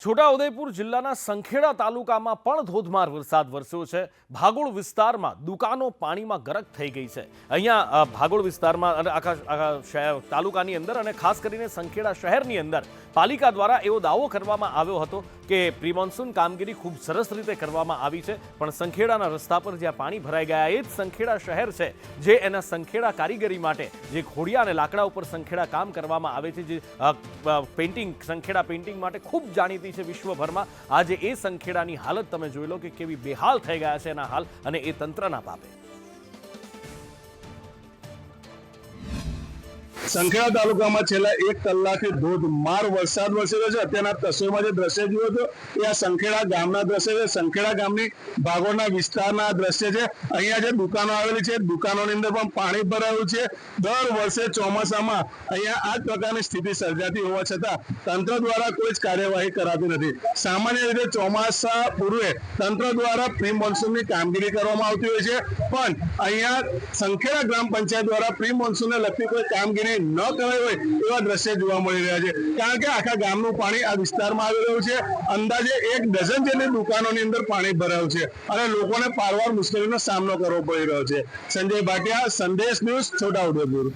છોટાઉદેપુર જિલ્લાના સંખેડા તાલુકામાં પણ ધોધમાર વરસાદ વરસ્યો છે। ભાગોળ વિસ્તારમાં દુકાનો પાણીમાં ગરક થઈ ગઈ છે। અહીંયા ભાગોળ વિસ્તારમાં અને આખા તાલુકાની અંદર અને ખાસ કરીને સંખેડા શહેરની અંદર પાલિકા દ્વારા એવો દાવો કરવામાં આવ્યો હતો કે પ્રી મોન્સૂન કામગીરી ખૂબ સરસ રીતે કરવામાં આવી છે, પણ સંખેડાના રસ્તા પર જ્યાં પાણી ભરાઈ ગયા એ જ સંખેડા શહેર છે જે એના સંખેડા કારીગરી માટે જે ખોડિયા અને લાકડા ઉપર સંખેડા કામ કરવામાં આવે છે, જે પેઇન્ટિંગ સંખેડા પેઇન્ટિંગ માટે ખૂબ જાણીતી છે વિશ્વભરમાં। આજે એ સંખેડાની હાલત તમે જોઈ લો કે કેવી બેહાલ થઈ ગયા છે એના હાલ, અને એ તંત્રના પાપે। સંખેડા તાલુકામાં છેલ્લા 1 કલાકથી ધોધમાર વરસાદ વરસી રહ્યો છે। અત્યારના તસવીરમાં જે દ્રશ્ય જુઓ છો એ આ સંખેડા ગામના દ્રશ્ય છે। સંખેડા ગામની ભાગોળના વિસ્તારના દ્રશ્ય છે। અહીંયા જે દુકાનો આવેલી છે દુકાનોની અંદર પણ પાણી ભરાયું છે। દર વર્ષે ચોમાસામાં અહીંયા આ જ પ્રકારની સ્થિતિ સર્જાતી હોવા છતાં તંત્ર દ્વારા કોઈ જ કાર્યવાહી કરાતી નથી। સામાન્ય રીતે ચોમાસા પૂર્વે તંત્ર દ્વારા પ્રી મોન્સૂનની કામગીરી કરવામાં આવતી હોય છે, પણ અહીંયા સંખેડા ગ્રામ પંચાયત દ્વારા પ્રી મોન્સૂનને લગતી કોઈ કામગીરી ન કરાઈ હોય એવા દ્રશ્ય જોવા મળી રહ્યા છે। કારણ કે આખા ગામનું પાણી આ વિસ્તારમાં આવી રહ્યું છે। અંદાજે 1 ડઝન જેટલી દુકાનોની અંદર પાણી ભરાયું છે અને લોકોને પારવાર મુશ્કેલીનો સામનો કરવો પડી રહ્યો છે। સંજય ભાટિયા, સંદેશ ન્યૂઝ, છોટાઉદેપુર।